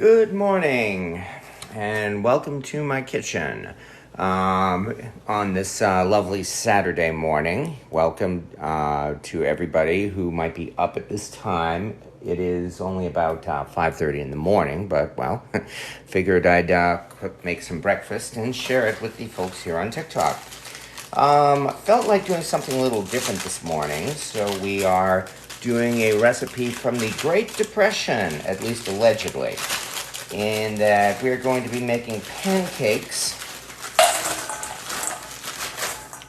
Good morning, and welcome to my kitchen on this lovely Saturday morning. Welcome to everybody who might be up at this time. It is only about 5:30 in the morning, but, well, figured I'd make some breakfast and share it with the folks here on TikTok. Felt like doing something a little different this morning, so we are doing a recipe from the Great Depression, at least allegedly. And we're going to be making pancakes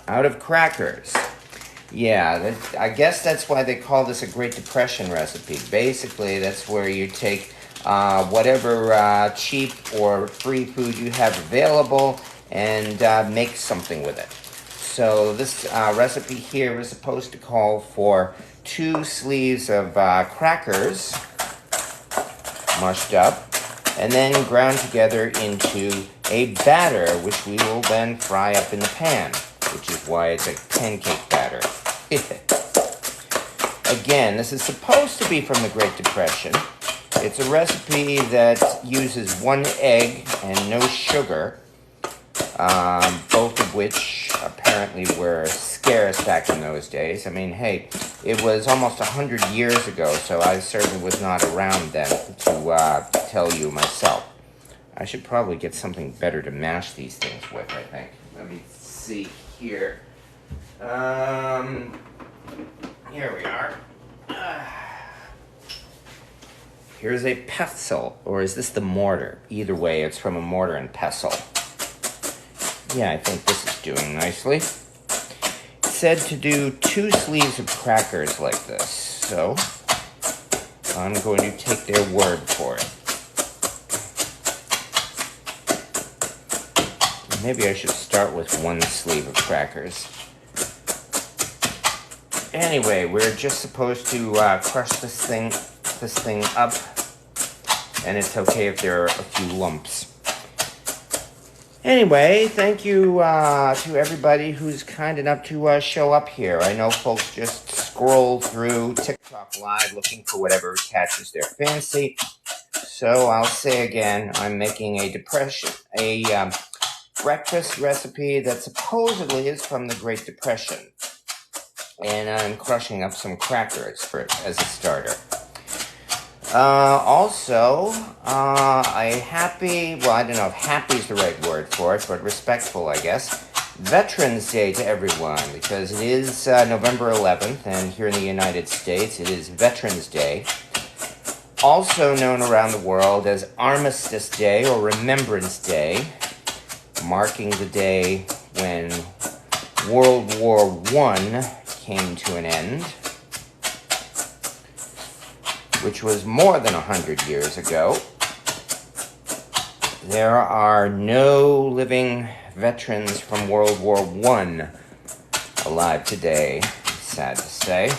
out of crackers. Yeah, I guess that's why they call this a Great Depression recipe. Basically, that's where you take whatever cheap or free food you have available and make something with it. So this recipe here is supposed to call for 2 sleeves of crackers mushed up and then ground together into a batter, which we will then fry up in the pan, which is why it's a pancake batter. Again, this is supposed to be from the Great Depression. It's a recipe that uses 1 egg and no sugar, both of which apparently were scarce back in those days. I mean, hey, it was almost 100 years ago, so I certainly was not around then to tell you myself. I should probably get something better to mash these things with, I think. Let me see here. Here we are. Here's a pestle, or is this the mortar? Either way, it's from a mortar and pestle. Yeah, I think this is doing nicely. It said to do 2 sleeves of crackers like this, so I'm going to take their word for it. Maybe I should start with 1 sleeve of crackers. Anyway, we're just supposed to crush this thing up, and it's okay if there are a few lumps. Anyway, thank you to everybody who's kind enough to show up here. I know folks just scroll through TikTok Live looking for whatever catches their fancy. So I'll say again, I'm making a breakfast recipe that supposedly is from the Great Depression. And I'm crushing up some crackers as a starter. Also, I don't know if happy is the right word for it, but respectful, I guess, Veterans Day to everyone, because it is November 11th, and here in the United States, it is Veterans Day, also known around the world as Armistice Day or Remembrance Day, marking the day when World War I came to an end, which was more than 100 years ago. There are no living veterans from World War I alive today, sad to say.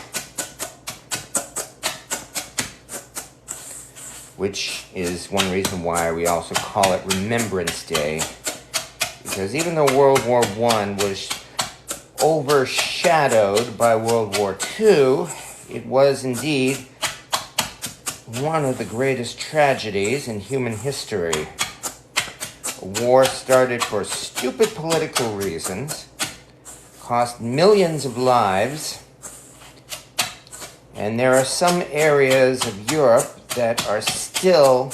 Which is one reason why we also call it Remembrance Day. Because even though World War I was overshadowed by World War II, it was indeed one of the greatest tragedies in human history. A war started for stupid political reasons, cost millions of lives, and there are some areas of Europe that are still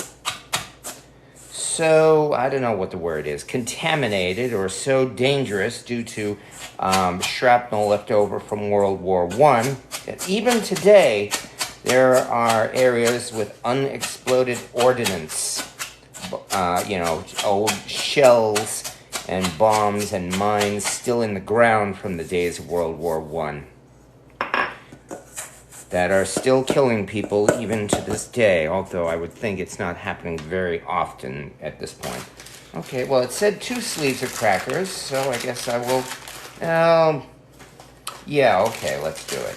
so, I don't know what the word is, contaminated or so dangerous due to shrapnel left over from World War I, that even today, there are areas with unexploded ordnance, old shells and bombs and mines still in the ground from the days of World War I that are still killing people even to this day, although I would think it's not happening very often at this point. Okay, well, it said 2 sleeves of crackers, so I guess I will, yeah, okay, let's do it.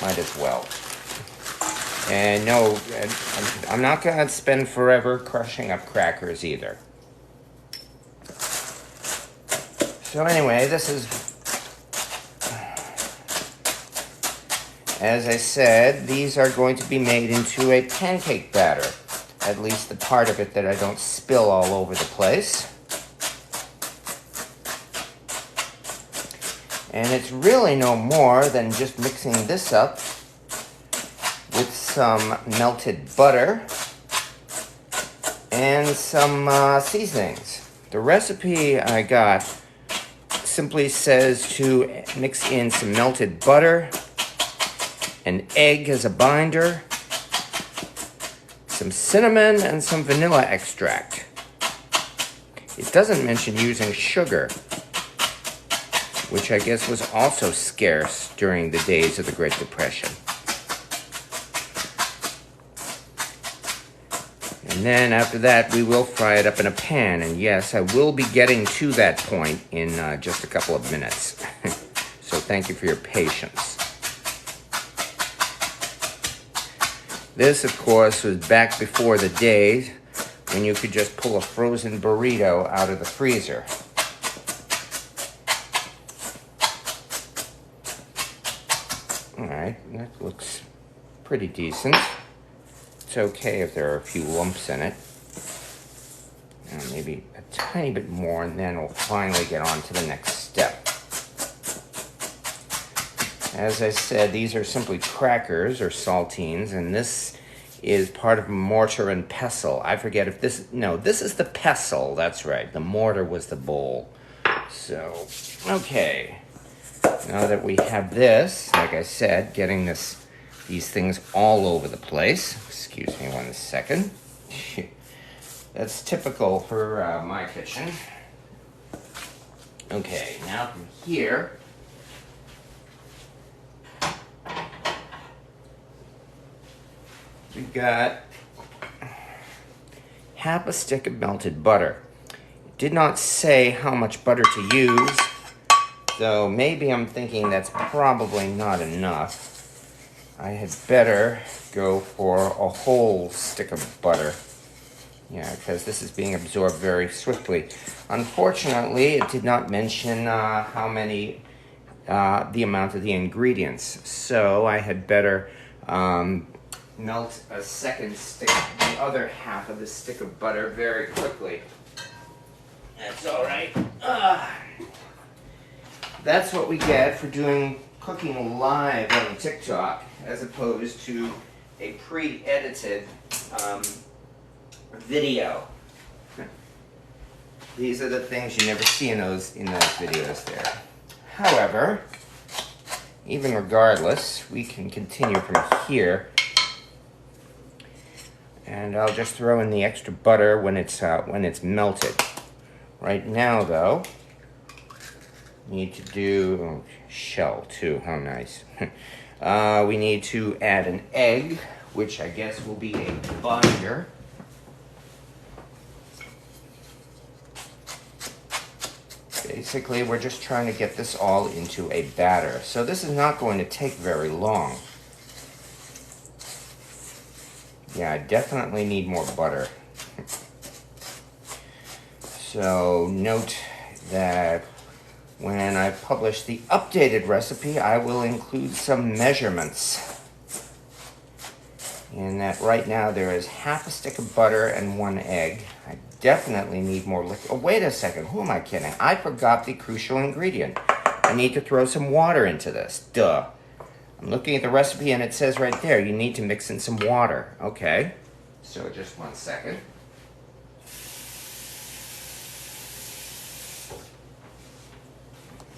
Might as well. And no, I'm not going to spend forever crushing up crackers either. So anyway, this is, as I said, these are going to be made into a pancake batter. at least the part of it that I don't spill all over the place. And it's really no more than just mixing this up with some melted butter and some seasonings. The recipe I got simply says to mix in some melted butter, an egg as a binder, some cinnamon, and some vanilla extract. It doesn't mention using sugar, which I guess was also scarce during the days of the Great Depression. And then after that, we will fry it up in a pan. And yes, I will be getting to that point in just a couple of minutes. So thank you for your patience. This, of course, was back before the days when you could just pull a frozen burrito out of the freezer. All right, that looks pretty decent. It's okay if there are a few lumps in it. Maybe a tiny bit more, and then we'll finally get on to the next step. As I said, these are simply crackers or saltines, and this is part of mortar and pestle. I forget if this... No, this is the pestle. That's right. The mortar was the bowl. So, okay. Now that we have this, like I said, getting these things all over the place. Excuse me 1 second. That's typical for my kitchen. Okay, now from here, we've got half a stick of melted butter. It did not say how much butter to use, so maybe I'm thinking that's probably not enough. I had better go for a whole stick of butter. Yeah, because this is being absorbed very swiftly. Unfortunately, it did not mention how many, the amount of the ingredients. So I had better melt a second stick, the other half of the stick of butter very quickly. That's all right. That's what we get for doing cooking live on TikTok, as opposed to a pre-edited video. These are the things you never see in those videos there. However, even regardless, we can continue from here. And I'll just throw in the extra butter when it's melted. Right now, though, we need to do shell too. How nice. We need to add an egg, which I guess will be a binder. Basically, we're just trying to get this all into a batter. So this is not going to take very long. Yeah, I definitely need more butter. So note that when I publish the updated recipe, I will include some measurements. In that right now there is half a stick of butter and 1 egg. I definitely need more liquid. Oh, wait a second. Who am I kidding? I forgot the crucial ingredient. I need to throw some water into this. Duh. I'm looking at the recipe and it says right there, you need to mix in some water. Okay. So just 1 second.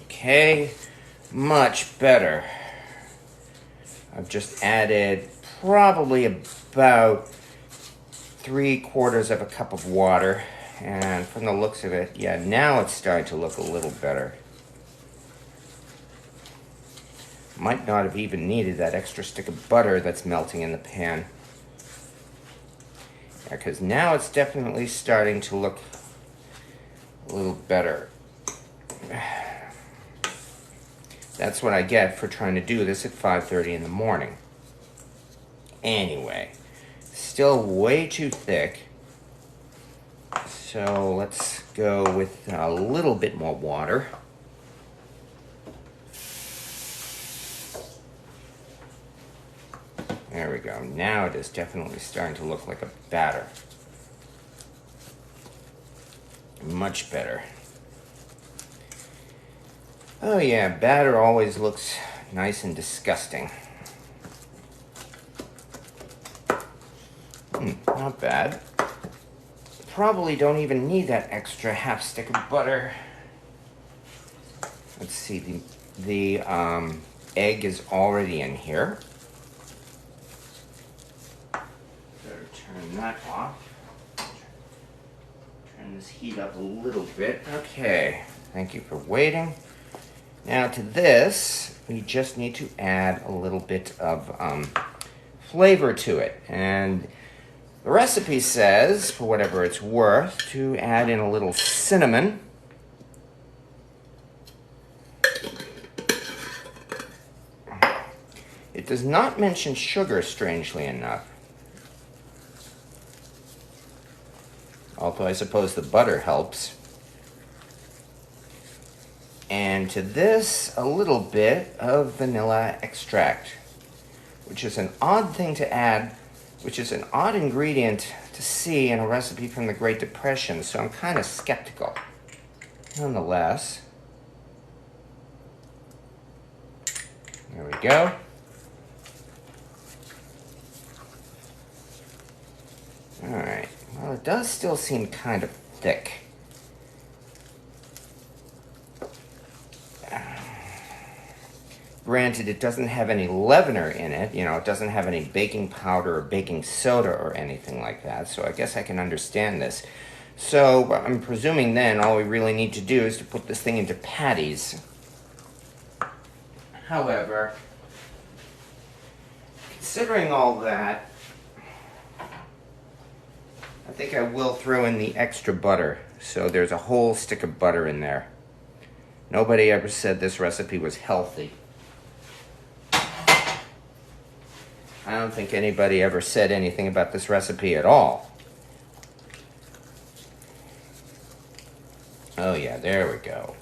Okay. Much better. I've just added probably about 3/4 of a cup of water, and from the looks of it, yeah, now it's starting to look a little better. Might not have even needed that extra stick of butter that's melting in the pan. Yeah, because now it's definitely starting to look a little better. That's what I get for trying to do this at 5:30 in the morning. Anyway, still way too thick. So let's go with a little bit more water. There we go. Now it is definitely starting to look like a batter. Much better. Oh yeah, batter always looks nice and disgusting. Not bad. Probably don't even need that extra half stick of butter. Let's see, the egg is already in here. Better turn that off. Turn this heat up a little bit. Okay, thank you for waiting. Now to this, we just need to add a little bit of flavor to it. And the recipe says, for whatever it's worth, to add in a little cinnamon. It does not mention sugar, strangely enough. Although I suppose the butter helps. And to this, a little bit of vanilla extract, which is an odd thing to add, which is an odd ingredient to see in a recipe from the Great Depression, so I'm kind of skeptical. Nonetheless, there we go. All right, well, it does still seem kind of thick. Granted, it doesn't have any leavener in it. You know, it doesn't have any baking powder or baking soda or anything like that. So I guess I can understand this. So I'm presuming then all we really need to do is to put this thing into patties. However, considering all that, I think I will throw in the extra butter. So there's a whole stick of butter in there. Nobody ever said this recipe was healthy. I don't think anybody ever said anything about this recipe at all. Oh yeah, there we go.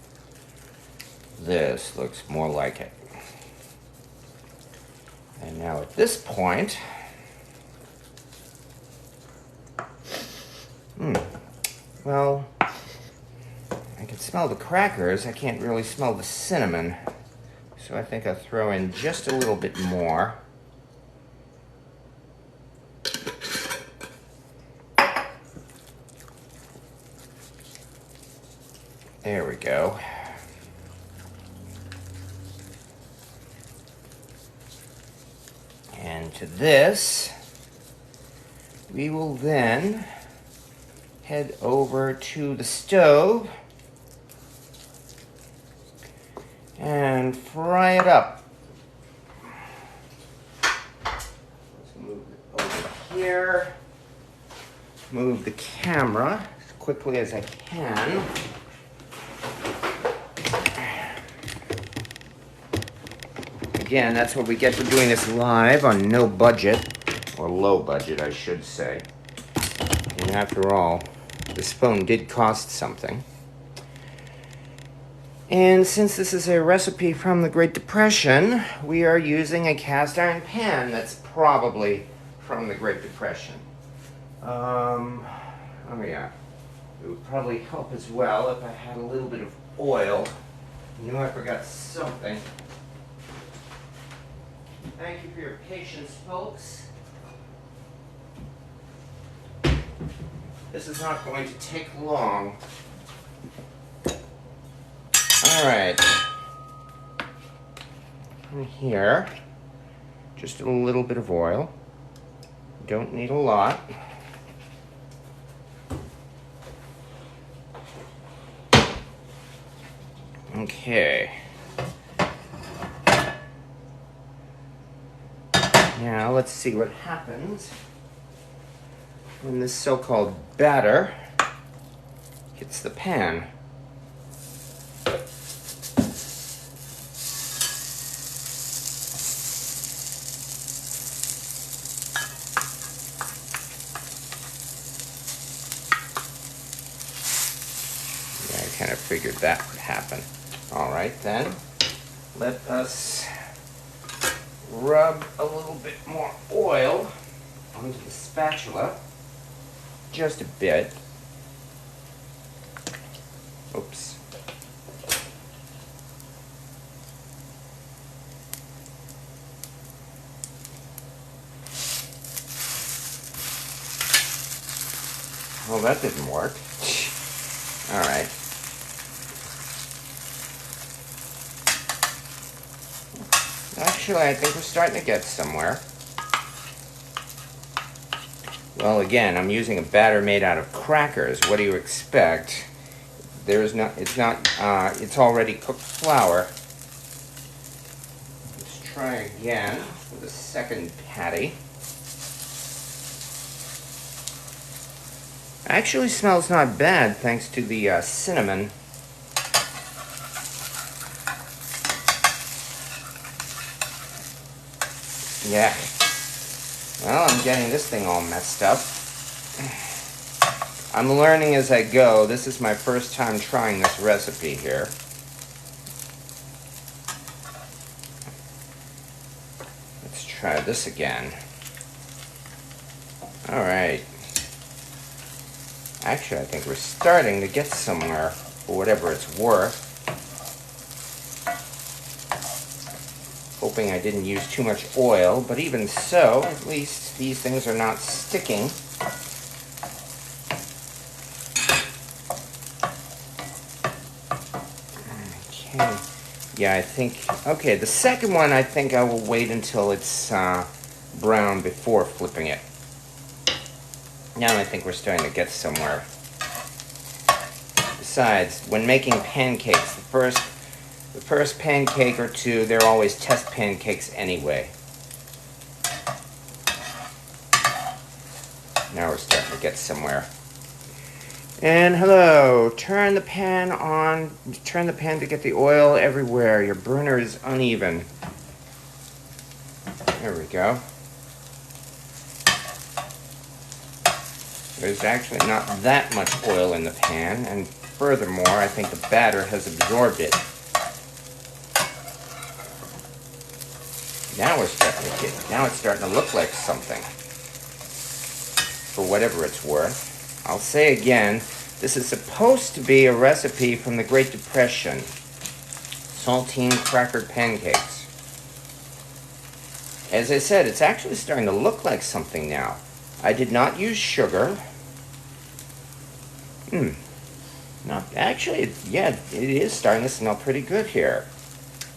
This looks more like it. And now at this point, well, I can smell the crackers. I can't really smell the cinnamon. So I think I'll throw in just a little bit more. There we go. And to this, we will then head over to the stove and fry it up. Let's move it over here. Move the camera as quickly as I can. Again, that's what we get for doing this live on no budget, or low budget, I should say. And after all, this phone did cost something. And since this is a recipe from the Great Depression, we are using a cast iron pan that's probably from the Great Depression. Oh yeah, it would probably help as well if I had a little bit of oil. I knew I forgot something. Thank you for your patience, folks. This is not going to take long. All right. And here, just a little bit of oil. Don't need a lot. Okay. Now let's see what happens when this so-called batter hits the pan. Yeah, I kind of figured that would happen. All right then, let us rub a little bit more oil onto the spatula. Just a bit. Oops. Well, that didn't work. All right. Actually, I think we're starting to get somewhere. Well, again, I'm using a batter made out of crackers. What do you expect? It's already cooked flour. Let's try again with the second patty. Actually smells not bad thanks to the cinnamon. Yeah. Well, I'm getting this thing all messed up. I'm learning as I go. This is my first time trying this recipe here. Let's try this again. All right. Actually, I think we're starting to get somewhere, for whatever it's worth. Hoping I didn't use too much oil, but even so, at least these things are not sticking. Okay. Yeah, I think, okay, the second one I think I will wait until it's brown before flipping it. Now I think we're starting to get somewhere. Besides, when making pancakes, the first pancake or two, they're always test pancakes anyway. Now we're starting to get somewhere. And hello, turn the pan on, turn the pan to get the oil everywhere. Your burner is uneven. There we go. There's actually not that much oil in the pan, and furthermore, I think the batter has absorbed it. Now it's starting to look like something. For whatever it's worth. I'll say again, this is supposed to be a recipe from the Great Depression. Saltine crackered pancakes. As I said, it's actually starting to look like something now. I did not use sugar. Actually, yeah, it is starting to smell pretty good here.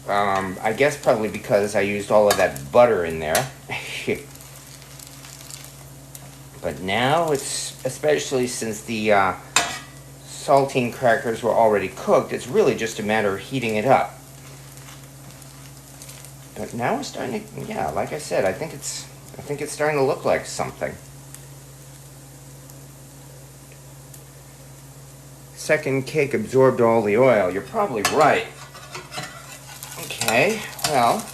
I guess probably because I used all of that butter in there. But now it's, especially since the saltine crackers were already cooked, it's really just a matter of heating it up. But now we're starting to, yeah, like I said, I think it's starting to look like something. Second cake absorbed all the oil. You're probably right. Okay, well,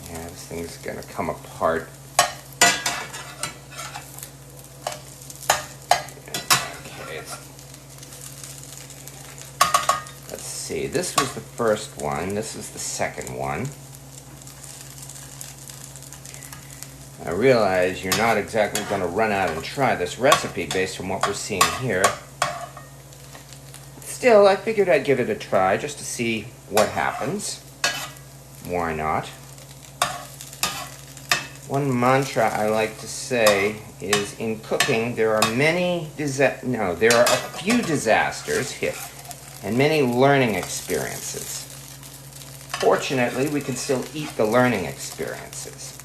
yeah, this thing's gonna come apart. Okay, let's see. This was the first one. This is the second one. I realize you're not exactly going to run out and try this recipe based on what we're seeing here. Still, I figured I'd give it a try just to see what happens. Why not? One mantra I like to say is, in cooking, there are a few disasters and many learning experiences. Fortunately, we can still eat the learning experiences.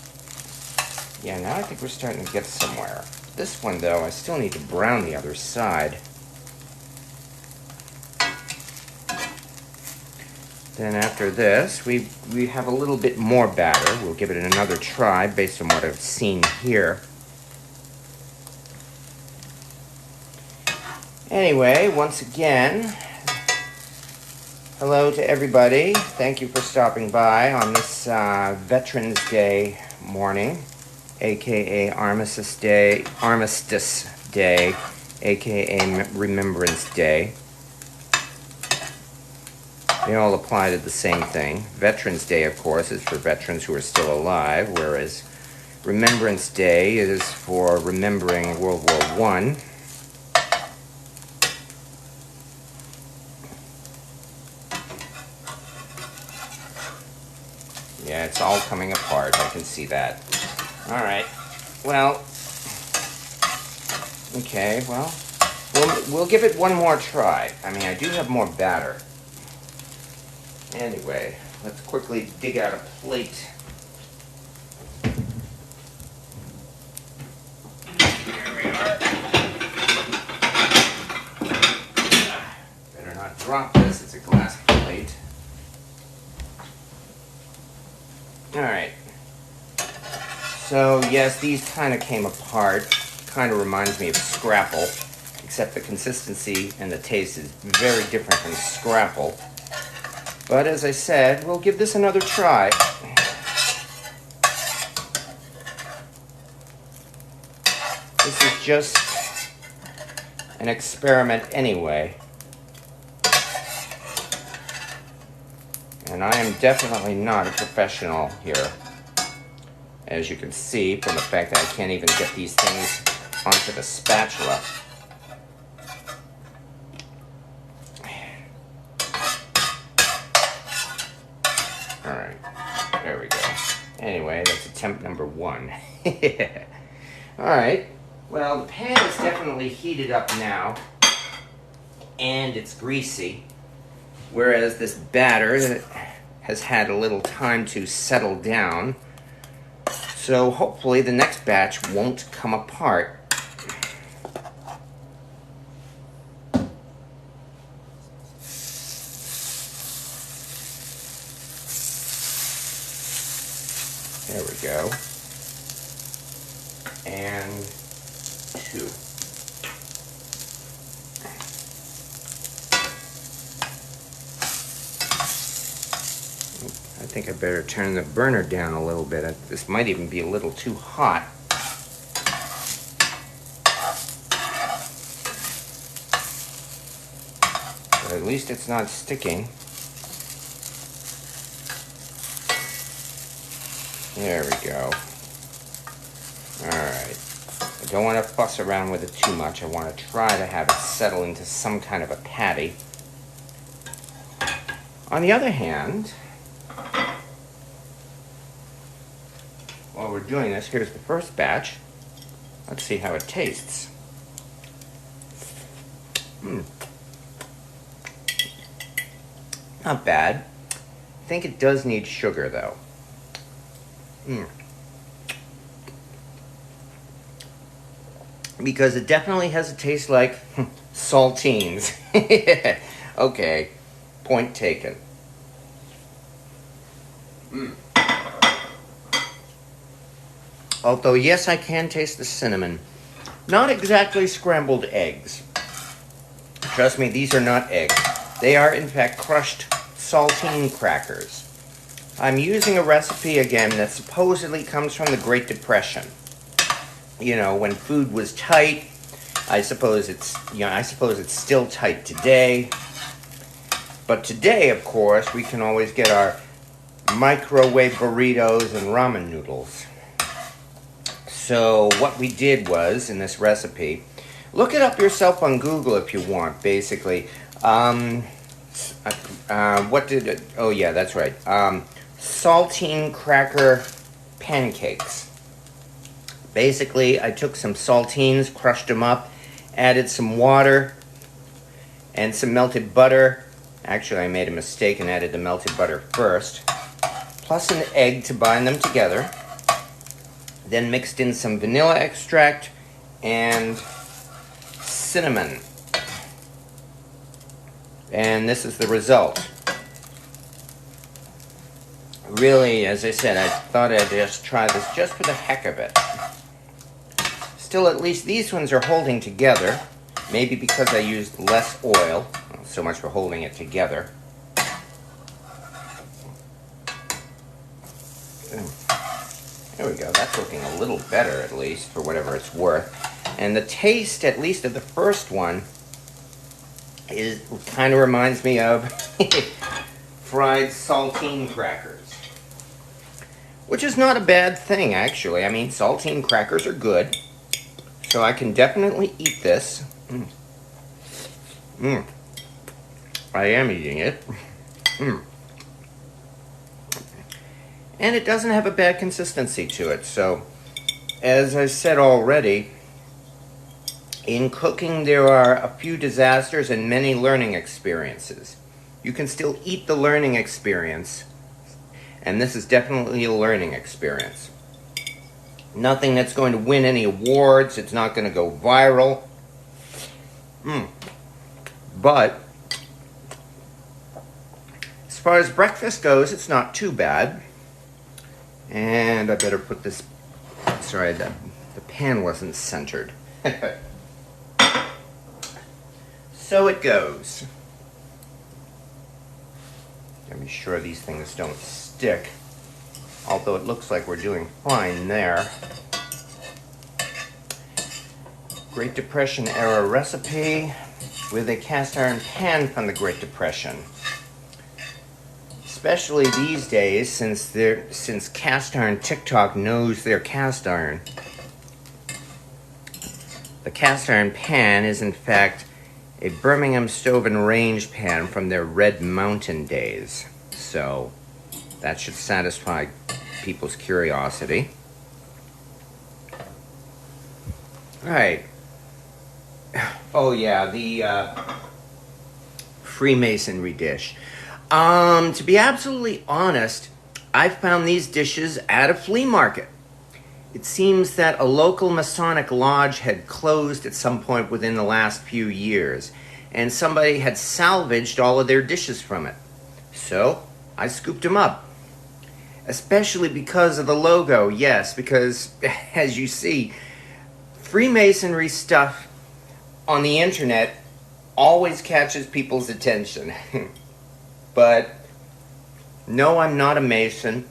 Yeah, now I think we're starting to get somewhere. This one, though, I still need to brown the other side. Then after this, we have a little bit more batter. We'll give it another try based on what I've seen here. Anyway, once again, hello to everybody. Thank you for stopping by on this Veterans Day morning, aka Armistice Day, aka Remembrance Day. They all apply to the same thing. Veterans Day, of course, is for veterans who are still alive, whereas Remembrance Day is for remembering World War I. Yeah, it's all coming apart. I can see that. All right. Well, okay, well, we'll give it one more try. I mean, I do have more batter. Anyway, let's quickly dig out a plate. Here we are. Better not drop this. It's a glass plate. All right. So, yes, these kind of came apart. Kind of reminds me of Scrapple, except the consistency and the taste is very different from Scrapple. But as I said, we'll give this another try. This is just an experiment anyway. And I am definitely not a professional here. As you can see from the fact that I can't even get these things onto the spatula. Alright, there we go. Anyway, that's attempt number 1. Alright, well, the pan is definitely heated up now, and it's greasy, whereas this batter has had a little time to settle down, so hopefully the next batch won't come apart. There we go. And 2. I think I better turn the burner down a little bit. This might even be a little too hot. But at least it's not sticking. There we go. Alright. I don't want to fuss around with it too much. I want to try to have it settle into some kind of a patty. On the other hand, while we're doing this, here's the first batch. Let's see how it tastes. Not bad. I think it does need sugar, though. Because it definitely has a taste like saltines. Okay, point taken. Although, yes, I can taste the cinnamon. Not exactly scrambled eggs. Trust me, these are not eggs. They are, in fact, crushed saltine crackers. I'm using a recipe, again, that supposedly comes from the Great Depression. You know, when food was tight. I suppose it's still tight today. But today, of course, we can always get our microwave burritos and ramen noodles. So what we did was, in this recipe, look it up yourself on Google if you want, basically. Oh yeah, that's right. Saltine cracker pancakes. Basically, I took some saltines, crushed them up, added some water and some melted butter. Actually, I made a mistake and added the melted butter first, plus an egg to bind them together. Then mixed in some vanilla extract and cinnamon. And this is the result. Really, as I said, I thought I'd just try this just for the heck of it. Still, at least these ones are holding together. Maybe because I used less oil. Not so much for holding it together. There we go. That's looking a little better, at least, for whatever it's worth. And the taste, at least of the first one, kind of reminds me of fried saltine crackers. Which is not a bad thing, actually. I mean, saltine crackers are good. So I can definitely eat this. I am eating it. And it doesn't have a bad consistency to it. So, as I said already, in cooking there are a few disasters and many learning experiences. You can still eat the learning experience, and this is definitely a learning experience. Nothing that's going to win any awards. It's not going to go viral. But as far as breakfast goes, it's not too bad. And I better put this... Sorry, the pan wasn't centered. So it goes. Gotta be sure these things don't stick. Although it looks like we're doing fine there. Great Depression era recipe with a cast iron pan from the Great Depression. Especially these days, since cast iron TikTok knows their cast iron. The cast iron pan is in fact a Birmingham stove and range pan from their Red Mountain days. So that should satisfy people's curiosity. All right. Oh yeah, the Freemasonry dish. To be absolutely honest, I found these dishes at a flea market. It seems that a local Masonic lodge had closed at some point within the last few years, and somebody had salvaged all of their dishes from it. So I scooped them up. Especially because of the logo, yes, because as you see, Freemasonry stuff on the internet always catches people's attention. But no, I'm not a Mason.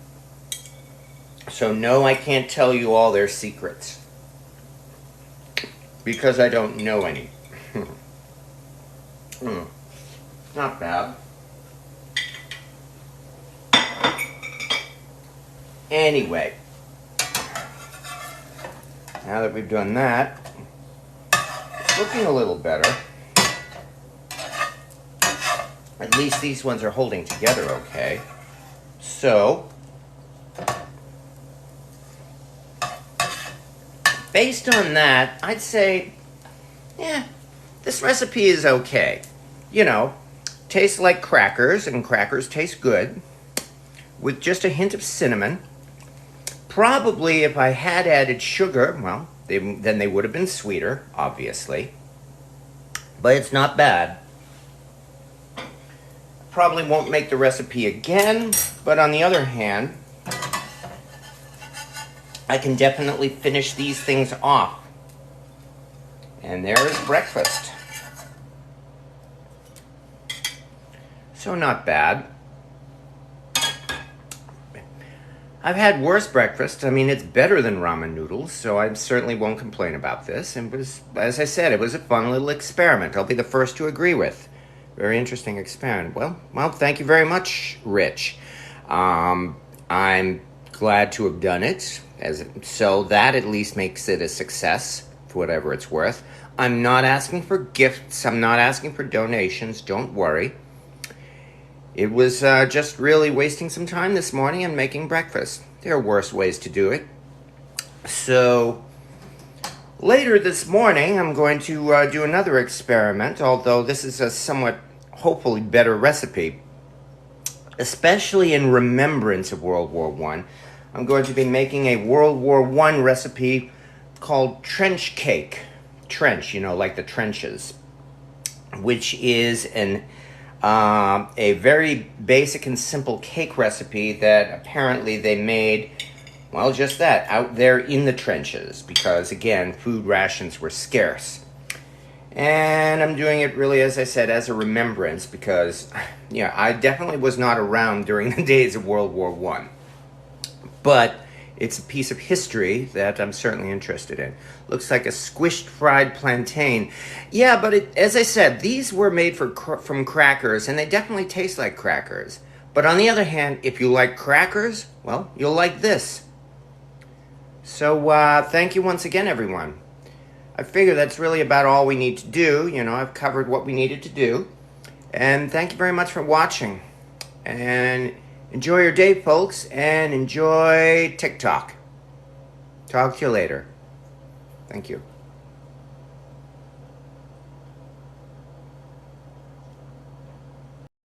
So no, I can't tell you all their secrets. Because I don't know any. Not bad. Anyway. Now that we've done that, it's looking a little better. At least these ones are holding together okay. So, based on that, I'd say, yeah, this recipe is okay. You know, tastes like crackers, and crackers taste good, with just a hint of cinnamon. Probably if I had added sugar, well, then they would have been sweeter, obviously. But it's not bad. Probably won't make the recipe again, but on the other hand, I can definitely finish these things off. And there is breakfast. So not bad. I've had worse breakfast. I mean, it's better than ramen noodles, so I certainly won't complain about this. And as I said, it was a fun little experiment. I'll be the first to agree with. Very interesting experiment. Well, thank you very much, Rich. I'm glad to have done it, so that at least makes it a success, for whatever it's worth. I'm not asking for gifts. I'm not asking for donations. Don't worry. It was just really wasting some time this morning and making breakfast. There are worse ways to do it. So later this morning, I'm going to do another experiment, although this is a somewhat, hopefully, better recipe. Especially in remembrance of World War I. I'm going to be making a World War I recipe called trench cake. Trench, like the trenches. Which is a very basic and simple cake recipe that apparently they made, well, just that, out there in the trenches, because, again, food rations were scarce. And I'm doing it really, as I said, as a remembrance, because, I definitely was not around during the days of World War I. But it's a piece of history that I'm certainly interested in. Looks like a squished fried plantain. Yeah, but as I said, these were made from crackers, and they definitely taste like crackers. But on the other hand, if you like crackers, well, you'll like this. So thank you once again, everyone. I figure that's really about all we need to do. You know, I've covered what we needed to do. And thank you very much for watching. And enjoy your day, folks, and enjoy TikTok. Talk to you later. Thank you.